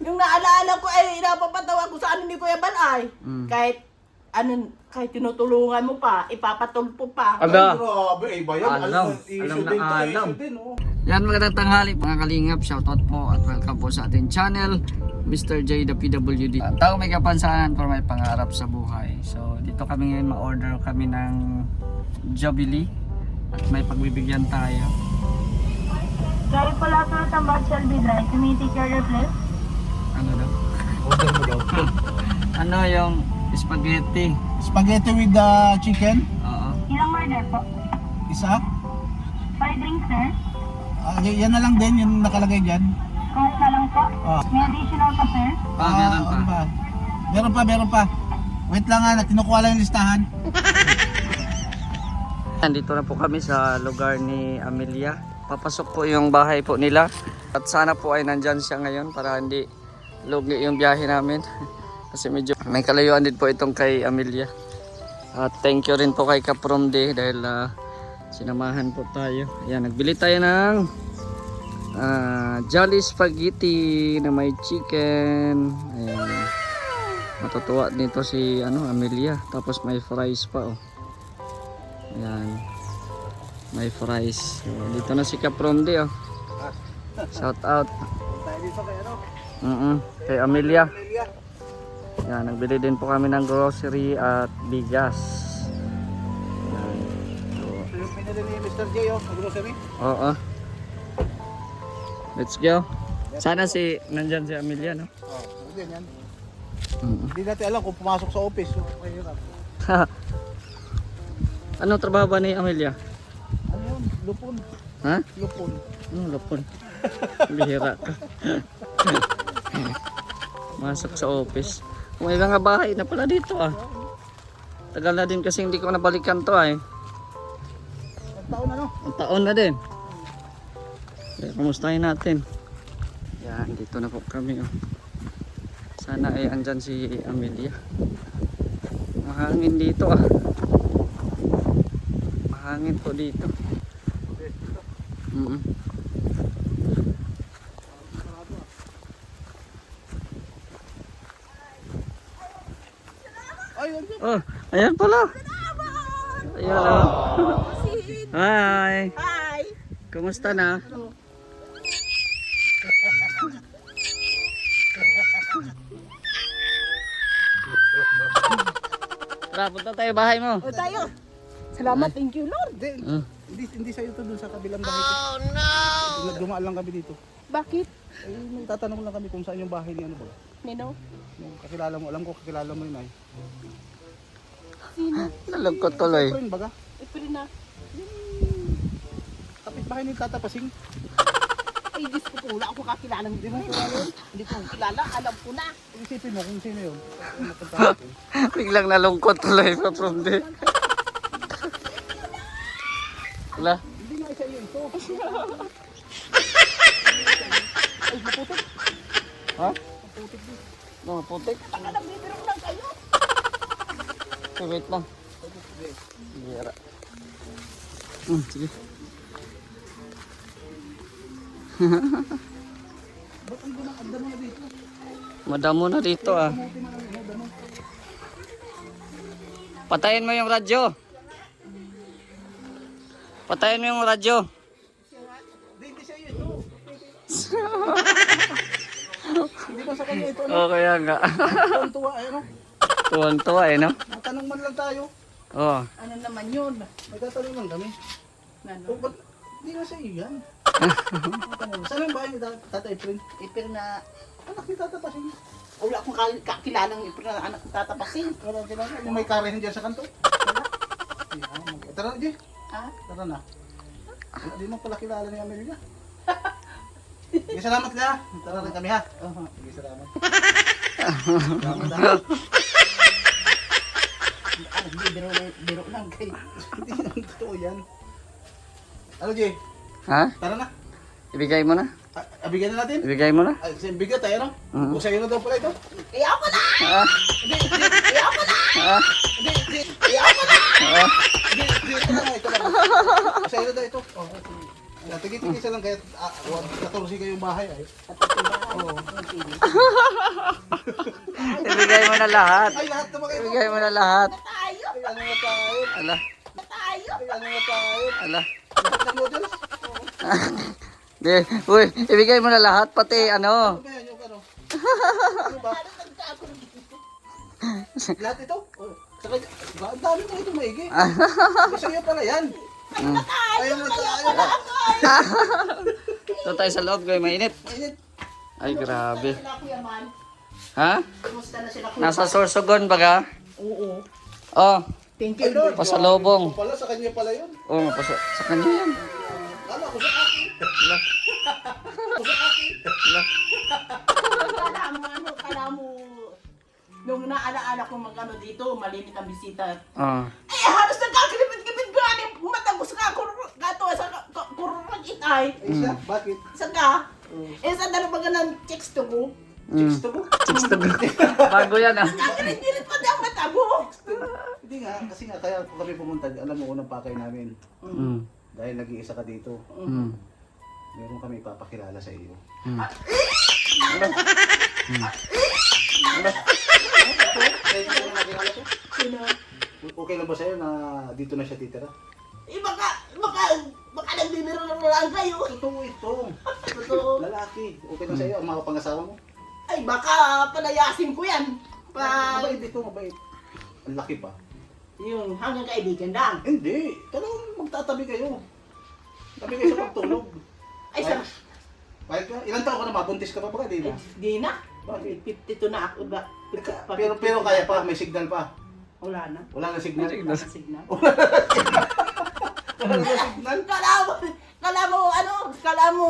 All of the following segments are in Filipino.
Yung naalaala ko ay napapatawa ko sa ano ni Kuya Balay. Kahit tinutulungan mo pa, ipapatulpo pa. Aga. Grabe, iba yan. Alam na alam. Yan, magandang tanghali mga kalingap. Shoutout po at welcome po sa ating channel, Mr. J the PWD. Tao may kapansanan para may pangarap sa buhay. So dito kami ngayon ma-order kami ng Jubilee at may pagbibigyan tayo. Sorry po lahat ng tambad shall be dry. Can we take your replace? Ano daw? Order mo daw. Ano yung spaghetti? Spaghetti with chicken. Oo. Ilang order po? Isa. 5 drinks, sir. Yan na lang din, yung nakalagay dyan. Coke na lang po. Ah. May additional pa, sir. Meron pa. Ano ba? Meron pa. Wait lang nga, kinukuha lang yung listahan. Nandito na po kami sa lugar ni Amelia. Papasok po yung bahay po nila. At sana po ay nandyan siya ngayon para hindi lugi yung biyahe namin. Kasi medyo may kalayuan din po itong kay Amelia. At thank you rin po kay Kapromde dahil sinamahan po tayo. Ayan, nagbili tayo ng Jolly Spaghetti na may chicken. Ayan. Matutuwa nito si Amelia. Tapos may fries pa oh. Ayan. May fries. So, dito na si Kapromde oh. Shout out. Tayo dito kay Kay Amelia. Yan, nagbili din po kami ng grocery at bigas. Yan. So, Ito yung pinili ni Mr. J, sa grocery. oo. Let's go. Sana nandyan si Amelia, no? Hindi yan. Hindi natin alam kung pumasok sa office. So, mahirap. Anong trabaho ba ni Amelia? Ano yun? Lupon. Ha? Lupon. Lupon. Bihira ka. Masok sa office. May mga bahay na pala dito ah. Tagal na din kasi hindi ko nabalikan to eh. Ang taon na no? Ang taon na din. Kaya kumustahin natin. Yan, dito na po kami oh. Sana ay andyan si Amelia. Mahangin dito ah. Mahangin po dito. Oh, ayan pala. Ayan oh. Hi. Hi! Kumusta na? Tara, punta tayo bahay mo. O tayo! Salamat, thank you Lord! Hindi sa'yo to dun sa kabilang bahay ko. Oh no! Dumaan lang kami dito. Bakit? May tatanong lang kami kung saan yung bahay ni ano ba? Nino? Yung kakilala mo, alam ko kakilala mo yun ay. Sino? Nalagkot tuloy. Friend baga? April na. Kapit bahay ni Tata Pasing. Ay, Diyos ko po, wala ako kakilala ng April. Hindi ko kilala, alam ko na. Isipin mo kung sino yun. Napunta natin. Biglang nalungkot tuloy pa from there. Wala. Hindi nga isa yun to. Ay, maputik. Ha? Maputik din. Mga putik. Taka nagbibiro lang kayo. Okay, wait lang. Bira. Sige. Ba't ang damo na dito? Madamo na dito ah. Patayin mo yung radyo. Patayin mo yung radyo. Hindi siya yun to. Hindi ba sa kanya ito? Oo, kaya nga. Tuwa, ano? Tuwang-tuwa eh, no? Matanong man lang tayo. Oo. Ano naman yun? May tatanong lang kami. Ano? Oh, ba't hindi nga sa iyo yan? Saan ang bahay ni Tata Efren? April na... Anak ni Tata Pasing. Wala akong kakilalang April na anak ng tatapasin. Wala sila. Yung may karahin dyan sa kanto. Wala. Tara na, Jay. Ha? Tara na. Hindi mo pala kilala ni Amelia. Sige, salamat la. Tara rin kami ha. Sige, salamat. Salamat ha. Hindi, biro lang kayo. Hindi naman totoo yan. Ano, Jay? Ha? Tara na. Ibigay mo na? Bigyan na natin. Ibigay mo na? Bigyan tayo, no? O sa'yo na daw pala ito. Kaya ako na! Ah, Hindi, kaya ako na! ah, Hindi, kaya ako na! ah. Ito na, ito na. Sa'yo na daw ito. Tigit-tigit lang kaya 14 kayong bahay ay. Oo. Ibigay mo na lahat. Ay, lahat naman kayo. Ibigay mo na lahat. Tayo! Ay, ano na tayo? Ala, Tayo! Ay, ano na tayo? ala. Lahat ng noodles? Di, uy, ibigay mo na lahat, pati ano. Ano ba yan yung ano? Ano ba? Lahat ito? Oh, saka, ang dami mo ito maigi. Gusto niyo pala yan. Ayaw na tayo. Ito tayo sa loob, guys, mainit. Mainit. Ay, grabe. Sila Kuya Man. Ha? Kumusta na sila Kuya? Nasa Sorsogon baga? Oo. Oh, Thank Ay, you, Lord. Lord. pasalubong. Pala, sa kanya pala yun. Oh, sa kanya yan. Kala ko sa akin. Ala, Ko sa akin. ala. Kala mo, nung naalaala ko mag-ano dito, malimit ang bisita. Oh. Ay, halos nagkakilipit-kipit gani. Matagos ka, gato, sa kururag itay. Ay, siya, bakit? Sa ka, sa dalabaga ng chicks to ko. Mm. Gusto mo? Chicks to go. Bago yan ah. Nagkakilit-kilit pa di ang matago. Hindi nga, kasi nga, kaya kami pumunta, alam mo, unang pakay namin. Mm. Dahil nag-iisa ka dito, Mm. meron kami ipapakilala sa iyo. Mm. Sino? Okay lang ba sa'yo na dito na siya titira? Eh, baka nagbibiro lang kayo. Totoo ito. Totoo. Lalaki. Okay lang sa'yo ang mga pangasawa mo? Ay, baka palayasin ko yan. Mabait ito, mabait. Ang laki pa. Yung hanggang kaibigan lang. Hindi. Talagang magtatabi kayo. Tabi kayo sa pagtulog. Ay, sa... Kahit ka, ilang taon ka na mabuntis ka pa ba? Di na? Di na. Bakit? 52 na ako ba? Pero kaya pa, may signal pa. Wala na. Wala na signal. Wala na signal. Wala na signal. Kala mo,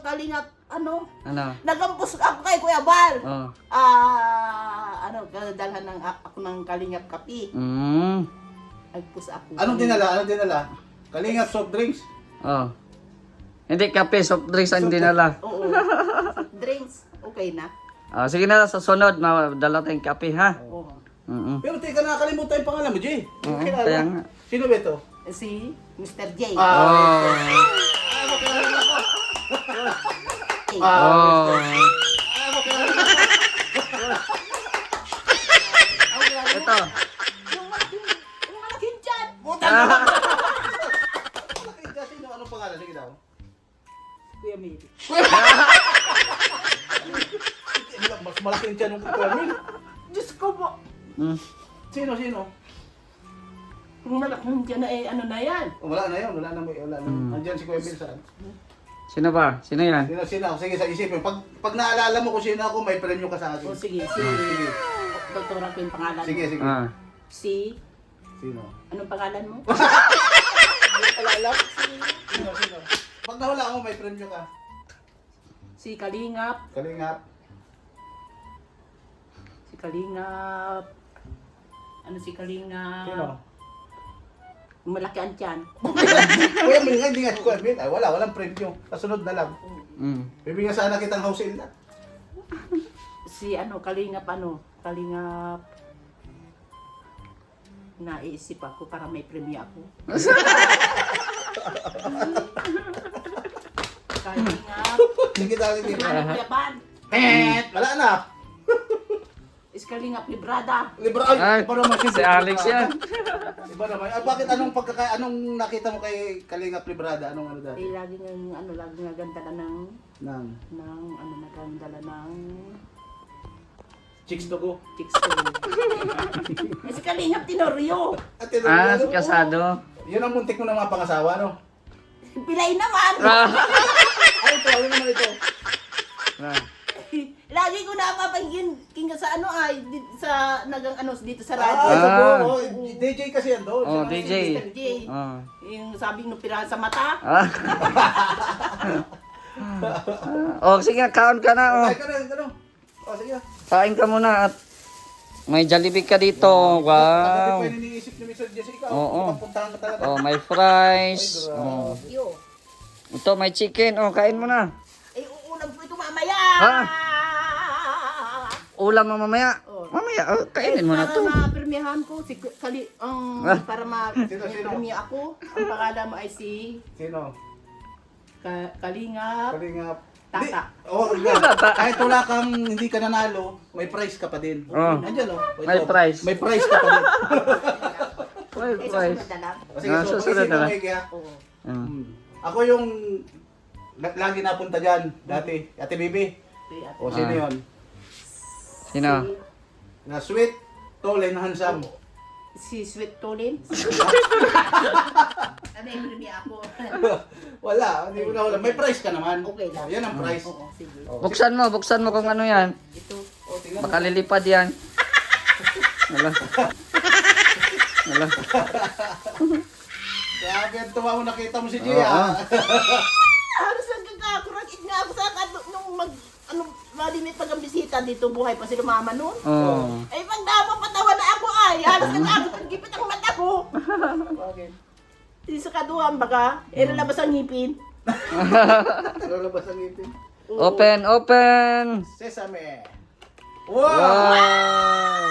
kalingap, ano? Ano? Nagampos ako kay Kuya Bal. Oh. Dalhan ng ako ng kalingap kapi. Mm. Nagpus ako. Anong dinala? Kalingap soft drinks. Oh. Hindi kape, soft drinks ang dinala. Oo. Drinks, okay na. Ah, sige na, sa sunod, madala tayong kape, ha? Oo. Mm. Pero teka, nakakalimutan yung pangalan mo, Jay. Oo, Kilala? kaya nga. Sino ba ito? Si Mr. J. Oh. Oh. Ito. Yung malaking tiyan. Sino? Anong pangalan? Sige daw. Kuya Mary. Mas malaki yung tiyan ng Kuya. Diyos ko po. Mm. Sino? Yung malaking tiyan na ano na yan. Oh, wala na yun. Wala na. Andiyan si Kuya Bill saan? Sino ba? Sino yan? Sino? Sige, sa isipin. Pag naalala mo kung sino ako, may premyo ka sa akin. O sige, Sige. Doktora ko yung pangalan Sige, mo. sige. Ah. Si, Sino? anong pangalan mo? Alala? Sino? Pag nawala ako, may premyo ka. Si Kalingap. Kalingap. Si Kalingap. Ano si Kalingap? Sino? Yung malaki ang tiyan. Kuya Bill nga, hindi nga si Kuya Bill. Ay, walang premyo. Kasunod na lang. Mm. Bibigyan sana kitang house in that. Si Kalingap Kalingap. Naiisip ako para may premyo ako. Kalingap. Sige tayo, sige. Ano Japan? Wala na. Is Kalingap Librada. Ay, Iba naman si Alex yan. Iba naman. Ay, bakit anong nakita mo kay Kalingap Librada? Anong ano dati? Eh, lagi nga ganda na Nang nagandala ng chicks to go. chicks ko. Eh, si Kalingap Tenorio. At Ah, si Kasado. Yun ang muntik mo ng mga pangasawa, no? Pilay naman. Ay, ito. Ano naman ito? Ah. Lagi ko napapagin sa sa nagang dito sa radyo. Ah, sa Ah. buo. DJ kasi yan doon. Oh, Siya- DJ. Si Mr. J. Oh. Yung sabing nupirahan sa mata. Ah. Oh, sige, kaon ka na. Oh. Ay, ano? Oh, sige. Kain ka muna at may Jollibee ka dito. Wow. Wow. Pwede iniisip ni Mr. Jessica. Oo. Papuntahan ka talaga. Oh, may fries. Ay, Oh. Yo. Ito, may chicken. Oh, kain mo na. Eh, uulam ko ito mamaya. Ah. Ulam mo mamaya. Oh. Mamaya, oh, kainin mo na to. Para ma-premiahan ko, para Sino? ma-premia ako, ang pangalan mo ay si Sino? Kalingap. Kalingap. Tata. Oo, kahit wala kang hindi ka nanalo, may prize ka pa din. Oh. Nandiyan oh. May prize. May prize ka pa din. May Eh, price. susunod na lang. Sige, Ah, so, susunod na lang. Oo. Ako yung lagi napunta dyan, dati. Ate Bibi. O sino Ah. yun? Sino? Na sweet, tall and handsome. Si Sweet Tolin. Ano yung niya ako? Wala, hindi ko na wala. May prize ka naman. Okay lang. O, yan ang prize. Oo, sige. Buksan mo kung ano yan. Ito. O, tingnan mo. Baka lilipad yan. Wala. Wala. Grabe, ang tuwa mo nakita mo si Oo. Gia. Halos nagkakakurakit nga ako sa nung malimit pag ang bisita dito, buhay pa si mama noon. Oh. Ay, pag napapatawa na ako ay, halos nagkakagipit ang mata ko. Bakit? Di sa kaduhan baga, ilalabas ang ngipin. Lalabas ang ngipin. Oo. Open! Sesame. Wow! Wow!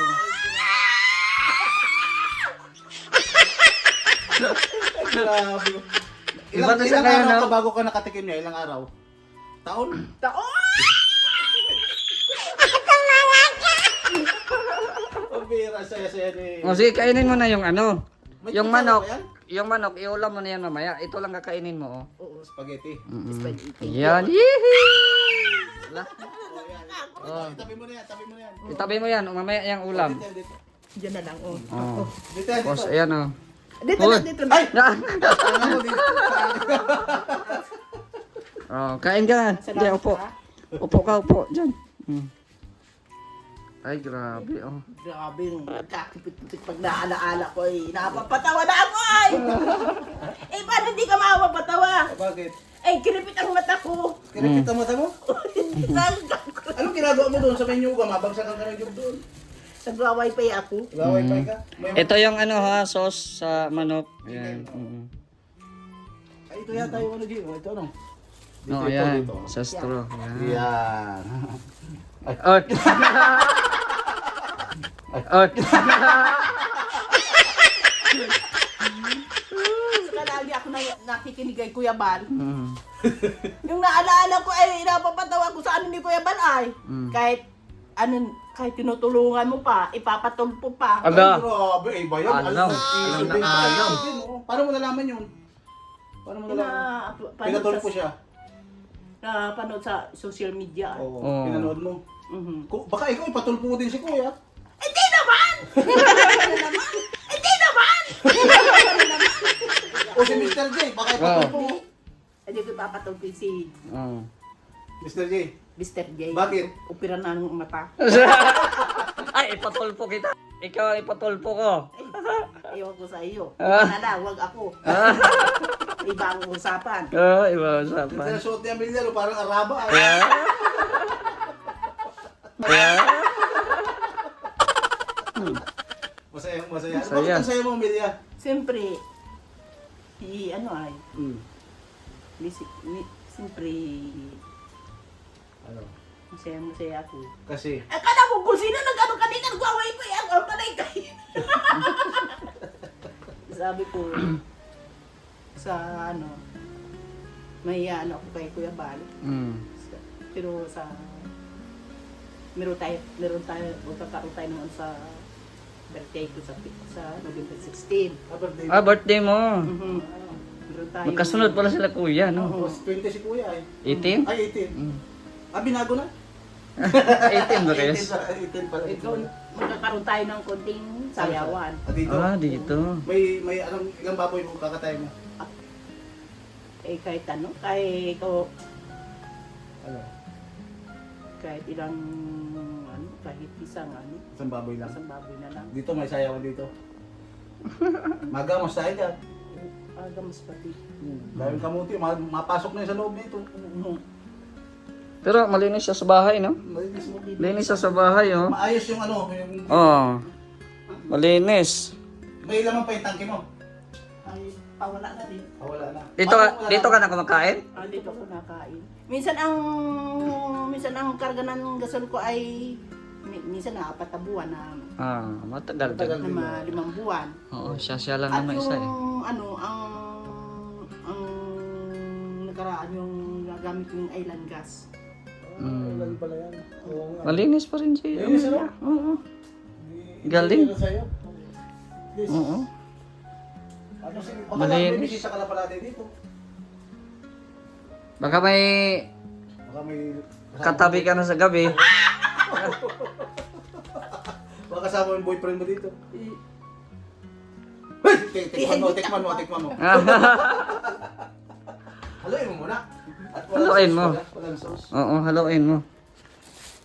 Grabe. Iba na siya Ilang ngayon, araw no? ka bago ka nakatikim niya? Ilang araw? Taon? Taon! Ang bira, saya-saya ni... O sige, kainin mo na yung ano. May Yung kutsara manok. ba yan? Yung manok, iulam mo na yan mamaya. Ito lang kakainin mo, oh. Oo, spaghetti. Spaghetti. Yan. Yee! Wala. Oh. Tabi mo na yan, tabi mo na yan. Itabi mo yan, mamaya yung ulam. Dito, dito. Diyan na lang, oh. Oh. Dito, dito. Tapos, ayan, oh. Dito Uy. na, dito na. Ay! Ano mo dito? Oh, kain ka. Hindi, upo. Upo ka, upo. Diyan. Ay, grabe, oh. Grabe, kakipit-pit pag naalaala ko ay napapatawa na ako ay! Eh, paano hindi ka mapapatawa? Bakit? Eh, kinipit ang mata ko. Kinipit ang mata mo? Sabi ko, Anong ginagawa mo doon sa menu ka? Mabagsakan ka ng job doon. nagwa-wifi ako. Nag-wifi ka? May... Ito yung ano ha, sauce sa manok. Ayan. Ay, ito yata yung ano dito. Ito ano? No, ayan. Sa straw. Ayan. Yan. Ot! Ot! Saka lagi ako nakikinig kay Kuya Bal. Mm. Yung naalaala ko ay napapatawa ko sa ano ni Kuya Bal ay. Kahit tinutulungan mo pa, ipapatulpo pa. Aga! Grabe, iba yan. Alam. Alam Alam na alam. Paano mo nalaman yun? Paano mo nalaman? Pinatulpo siya. Napanood sa social media. Oo, Oo. pinanood mo. Mhm. Baka ikaw ipatulpo din si Kuya. Hindi naman! Hindi naman! O si Mr. J, baka ipatulpo mo. Hindi ko ipapatulpo si Oh. Mr. J, Mr. J. Bakit? Upira na ng mata. Ay, ipatulpo kita. Ikaw ipatulpo ko. Ayaw ko sa iyo. Ah. Nala, wag ako. Ibang usapan. Iba yung usapan. pinasuot ni Amelia, no, parang Araba. Ayan. Ayan. Masaya, masaya. Masaya. Bakit ang saya mo, Amelia? Siyempre, ano ay, siyempre, Ano? masaya ako. Kasi, Akala mo kung sino nag-ano kanina, nag-away pa yan, ang panay kayo. Sabi ko, sa ano, may ano ako kay Kuya Bal. Pero sa, meron tayo, magkakaroon tayo naman sa birthday ko sa November 16. birthday Ah, birthday mo. Meron tayo. Magkasunod pala sila kuya, no? Tapos 20 si Kuya ay. 18? Ay, 18. Binago na? 18 ba kayo? 18 pala. Ikaw, magkakaroon tayo ng konting sayawan. Dito. Ah, dito. May anong ilang baboy mo kakatay mo? Eh, kahit ano, kahit ikaw, Ano? kahit ilang, ano, kahit isang Isang baboy lang. isang baboy na lang. Dito may sayawan dito. Magamos tayo dyan. Agams pati. Dahil kamuti, mapasok na yun sa loob dito. Pero malinis siya sa bahay, no? Malinis mo. Malinis siya sa bahay, oh. Maayos yung ano, yung... Oh. Malinis. May laman pa yung tangke mo. Ay, wala na rin. Wala na. Dito ka na kumakain? Dito ako nakain. Minsan ang karga ng gasol ko ay minsan na 4 na buwan na Ah, matagal Matagal. din. 5 buwan. Oo, siya lang At naman isa eh. yung ano ang nakaraan yung nagamit ko yung island gas. Lagi pala yan. Oo nga. Malinis pa rin siya. Malinis, ano? Oo. Hindi- Galing. hindi na sa'yo. Yes. Oo. Ano si Malinis. may bisita ka na pala dito. Baka may Baka may katabi ka na sa gabi. baka kasama yung boyfriend mo dito. Tikman mo. Haluin mo muna. At Haluin mo. Walang sauce. Oo, haluin mo.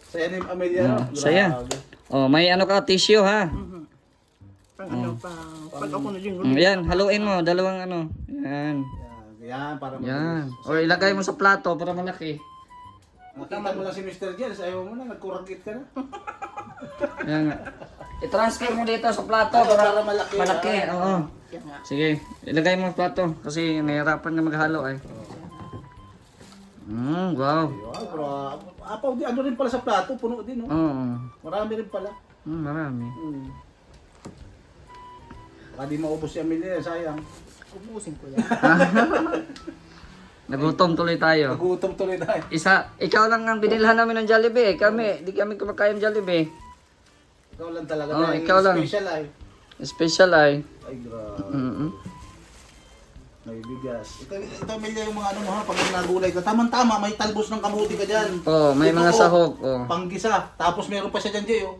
Saya ni Amelia. Ah, no? saya. Grabe. Oh, may ano ka, tissue ha. Pang ano, pag ako na yung Yan, haluin mo. Dalawang ano. Yan. Yan, para Yan. O ilagay mo sa plato para malaki. Nakita mo lang si Mr. Jels, ayaw mo na, nagkuragit ka na. Yan nga. I-transfer mo dito sa plato Para para malaki. malaki. Oo. Yan nga. Sige, ilagay mo sa plato kasi nahihirapan na maghalo eh. Wow. Ayun, pero apaw, ano rin pala sa plato, puno din, no? Oo. Marami rin pala. Marami. Baka di maubos si Amelia, sayang. Ubusin ko yan. Nagutom tuloy tayo. Nagutom tuloy tayo. Ikaw lang ang binilhan namin ng Jollibee. Di kami kumakain Jollibee. Ikaw lang talaga. Oo, dahil ikaw lang. Special ay. Special ay. Ay, grabe. Mm-mm. May bigas. Ito Amelia, yung mga ano mo ha, pag nagulay ka. Tamang-tama, may talbos ng kamuti ka dyan. Oh, may Ito, mga oh, sahog. Oh. Panggisa. Tapos meron pa siya dyan, Jay, oh.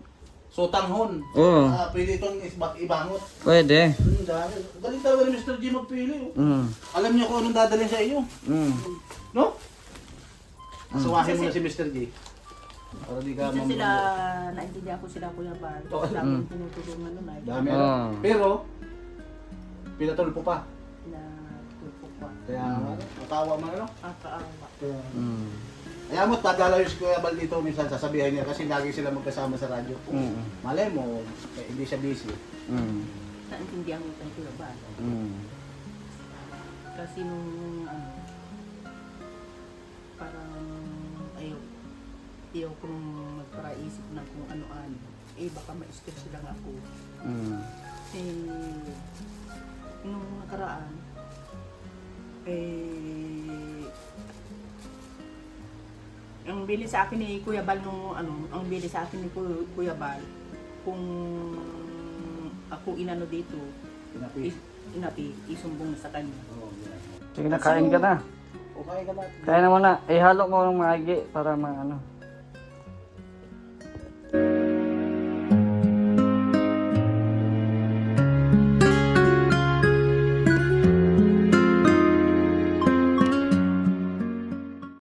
Sotanghon. Oh, Pwede itong ibangot. pwede. Dahil. Galing talaga ni Mr. G magpili, oh. Mm. Alam niyo kung anong dadalhin sa iyo. Mm. No? Suwahin mo na si Mr. G. Para di ka Minsan sila, naintindihan ko sila Kuya Bal. Dami yung tinutulungan nun ay. Dami Oh. ano. Pero, pinatulpo pa. Na tulpo pa. Kaya, matawa mo ano? Kaawa. Kaya, Mm. kaya mo, dadalaw si Kuya Bal dito minsan sasabihan niya kasi lagi sila magkasama sa radyo. Mm. Malay mo, hindi siya busy. Mm. Naintindihan ko tayo Kuya Bal. Mm. Kasi nung ano, parang ayaw ko nung magparaisip ng kung ano-ano. Baka ma-stress lang ako. Mm. Nung nakaraan, ang bili sa akin ni Kuya Bal nung ano, ang bili sa akin ni Kuya Bal, kung ako inano dito, isumbong sa kanya. Sige na, kain ka na. Okay ka ba? Kain na muna. Ihalo mo ng maigi para maano.